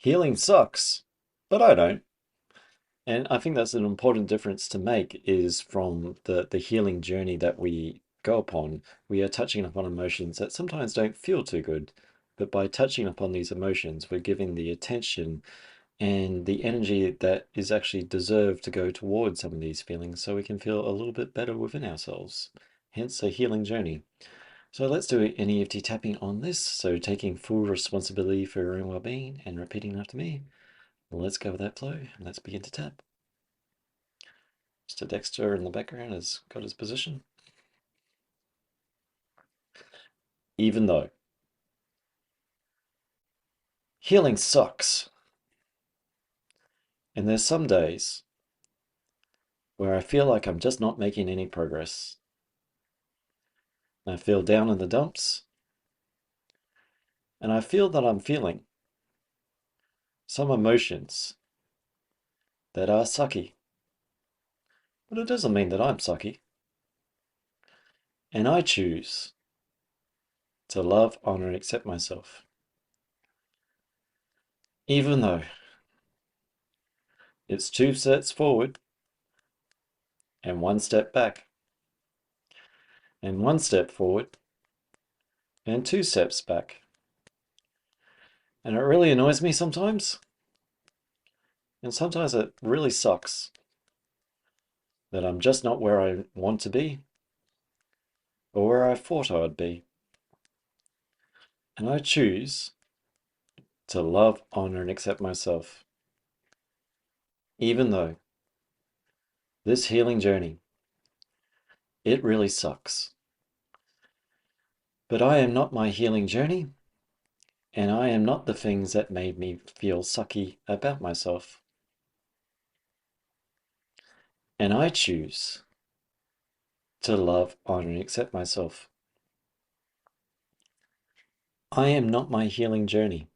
Healing sucks, but I don't. And I think that's an important difference to make is from the healing journey that we go upon. We are touching upon emotions that sometimes don't feel too good, but by touching upon these emotions, we're giving the attention and the energy that is actually deserved to go towards some of these feelings so we can feel a little bit better within ourselves. Hence a healing journey. So let's do an EFT tapping on this. So taking full responsibility for your own well-being and repeating after me. Let's go with that flow and let's begin to tap. Mr. Dexter in the background has got his position. Even though healing sucks, and there's some days where I feel like I'm just not making any progress. I feel down in the dumps, and I feel that I'm feeling some emotions that are sucky, but it doesn't mean that I'm sucky. And I choose to love, honor, and accept myself, even though it's 2 steps forward and 1 step back, and 1 step forward and 2 steps back. And it really annoys me sometimes, and sometimes it really sucks that I'm just not where I want to be or where I thought I would be. And I choose to love, honor, and accept myself, even though this healing journey, it really sucks. But I am not my healing journey, and I am not the things that made me feel sucky about myself. And I choose to love, honor, and accept myself. I am not my healing journey.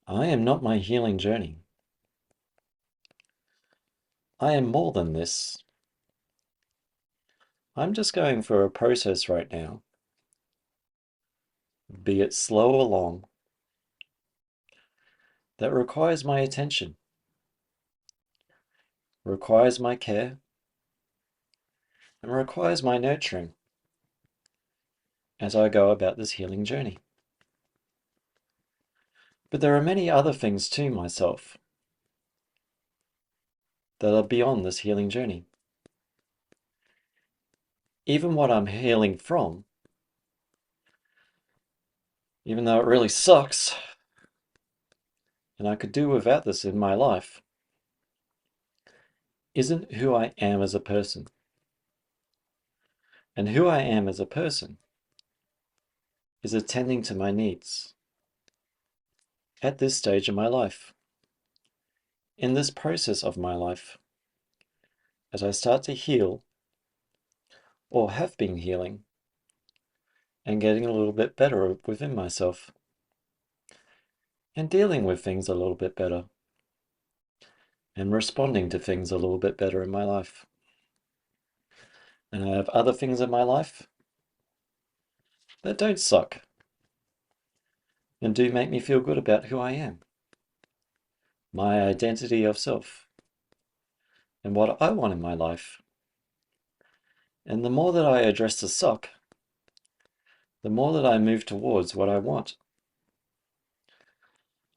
I am not my healing journey. I am more than this. I'm just going for a process right now, be it slow or long, that requires my attention, requires my care, and requires my nurturing as I go about this healing journey. But there are many other things to myself that are beyond this healing journey. Even what I'm healing from, even though it really sucks, and I could do without this in my life, isn't who I am as a person. And who I am as a person is attending to my needs at this stage of my life, in this process of my life, as I start to heal, or have been healing, and getting a little bit better within myself, and dealing with things a little bit better, and responding to things a little bit better in my life. And I have other things in my life that don't suck, and do make me feel good about who I am, my identity of self, and what I want in my life. And the more that I address the suck, the more that I move towards what I want.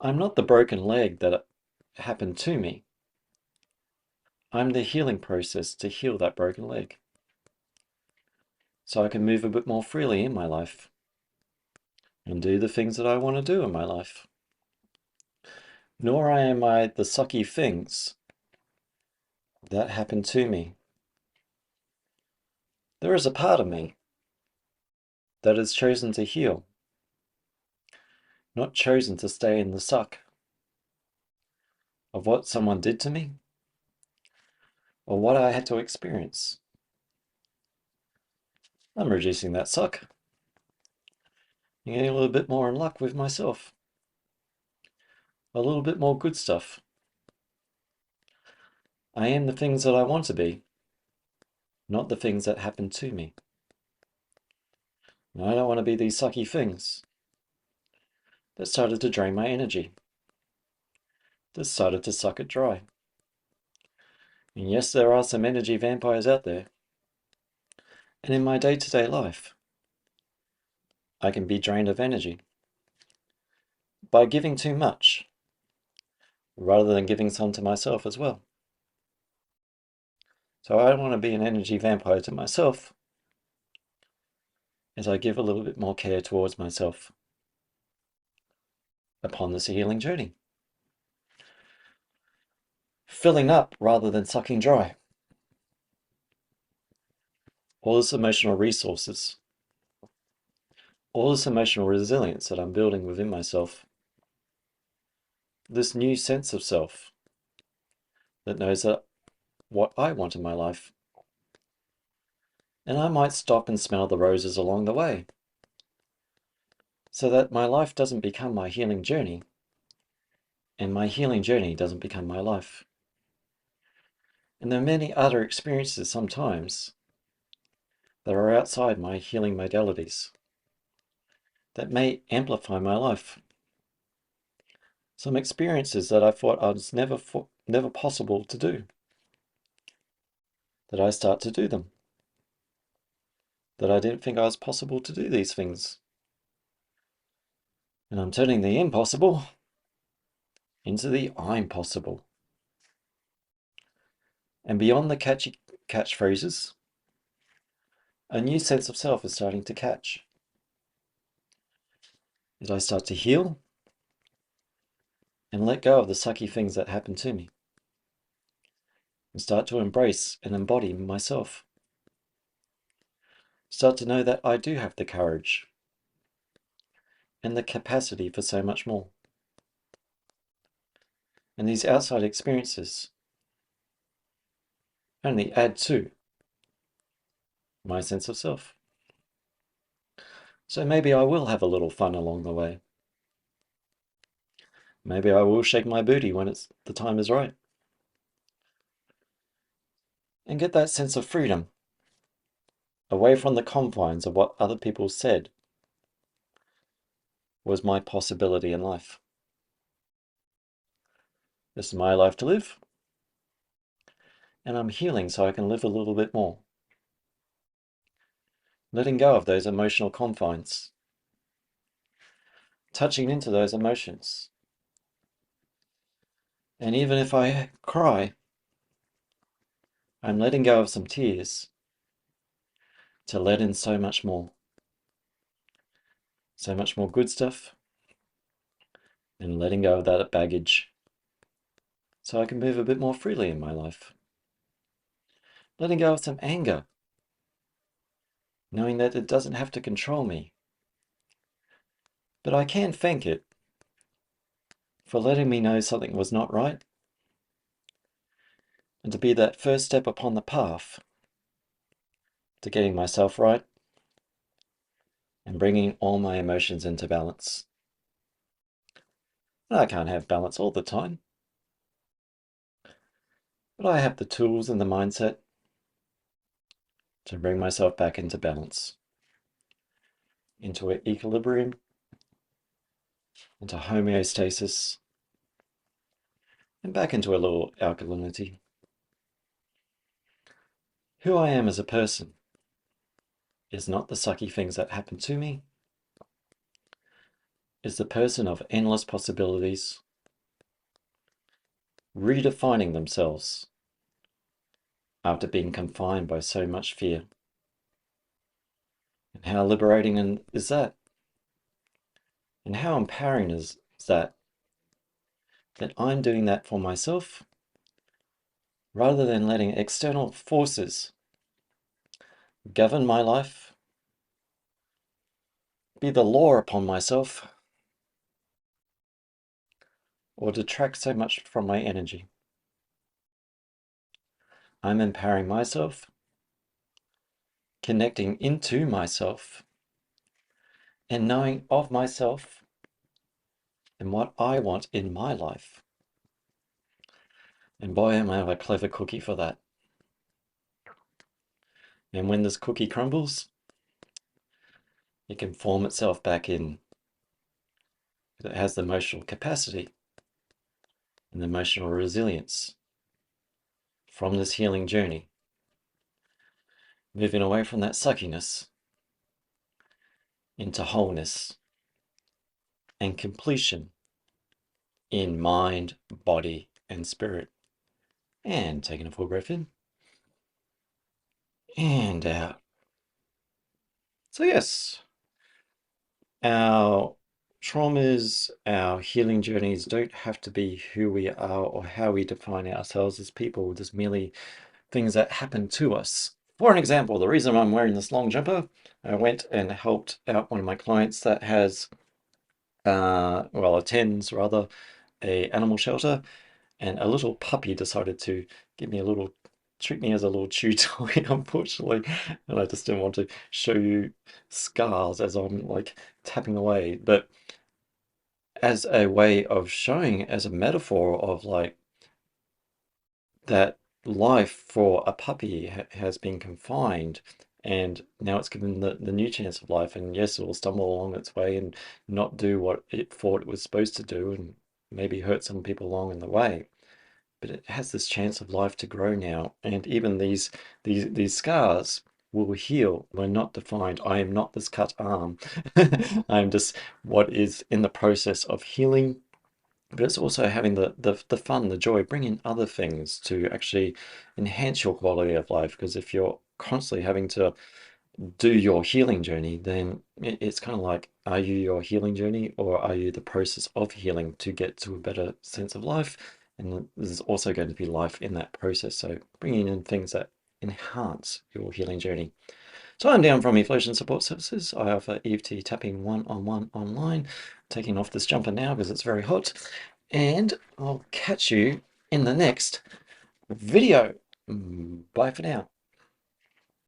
I'm not the broken leg that happened to me. I'm the healing process to heal that broken leg, so I can move a bit more freely in my life and do the things that I want to do in my life. Nor am I the sucky things that happened to me. There is a part of me that has chosen to heal, not chosen to stay in the suck of what someone did to me or what I had to experience. I'm reducing that suck and getting a little bit more in luck with myself. A little bit more good stuff. I am the things that I want to be, not the things that happen to me. And I don't want to be these sucky things that started to drain my energy, that started to suck it dry. And yes, there are some energy vampires out there. And in my day-to-day life, I can be drained of energy by giving too much, rather than giving some to myself as well. So I want to be an energy vampire to myself as I give a little bit more care towards myself upon this healing journey. Filling up rather than sucking dry. All this emotional resources, all this emotional resilience that I'm building within myself, this new sense of self that knows that what I want in my life. And I might stop and smell the roses along the way, so that my life doesn't become my healing journey, and my healing journey doesn't become my life. And there are many other experiences sometimes that are outside my healing modalities that may amplify my life. Some experiences that I thought I was never possible to do, that I start to do them, that I didn't think I was possible to do these things. And I'm turning the impossible into the I'm possible. And beyond the catchy catchphrases, a new sense of self is starting to catch. As I start to heal and let go of the sucky things that happen to me, and start to embrace and embody myself. Start to know that I do have the courage and the capacity for so much more. And these outside experiences only add to my sense of self. So maybe I will have a little fun along the way. Maybe I will shake my booty when the time is right. And get that sense of freedom, away from the confines of what other people said was my possibility in life. This is my life to live, and I'm healing so I can live a little bit more. Letting go of those emotional confines, touching into those emotions. And even if I cry, I'm letting go of some tears to let in so much more. So much more good stuff, and letting go of that baggage so I can move a bit more freely in my life. Letting go of some anger, knowing that it doesn't have to control me, but I can thank it for letting me know something was not right, and to be that first step upon the path to getting myself right and bringing all my emotions into balance. And I can't have balance all the time, but I have the tools and the mindset to bring myself back into balance, into equilibrium, into homeostasis, and back into a little alkalinity. Who I am as a person is not the sucky things that happen to me, is the person of endless possibilities, redefining themselves after being confined by so much fear. And how liberating is that? And how empowering is that? That I'm doing that for myself, rather than letting external forces govern my life, be the law upon myself, or detract so much from my energy. I'm empowering myself, connecting into myself, and knowing of myself and what I want in my life. And boy, am I a clever cookie for that. And when this cookie crumbles, it can form itself back in It has the emotional capacity and the emotional resilience from this healing journey, moving away from that suckiness into wholeness and completion in mind, body, and spirit. And taking a full breath in and out. So, yes, our traumas, our healing journeys don't have to be who we are or how we define ourselves as people, just merely things that happen to us. For an example, the reason I'm wearing this long jumper, I went and helped out one of my clients that has, attends rather, a animal shelter, and a little puppy decided to treat me as a little chew toy, unfortunately, and I just didn't want to show you scars as I'm like tapping away, but as a way of showing, as a metaphor of like that life for a puppy has been confined, and now it's given the new chance of life, and yes, it will stumble along its way and not do what it thought it was supposed to do, and maybe hurt some people along in the way, but it has this chance of life to grow now. And even these scars will heal. We're not defined. I am not this cut arm. I am just what is in the process of healing. But it's also having the fun, the joy, bringing other things to actually enhance your quality of life. Because if you're constantly having to do your healing journey, then it's kind of like, are you your healing journey, or are you the process of healing to get to a better sense of life? And there's also going to be life in that process. So bringing in things that enhance your healing journey. So I'm Dion from Evolution Support Services. I offer EFT tapping one-on-one online. Taking off this jumper now because it's very hot. And I'll catch you in the next video. Bye for now.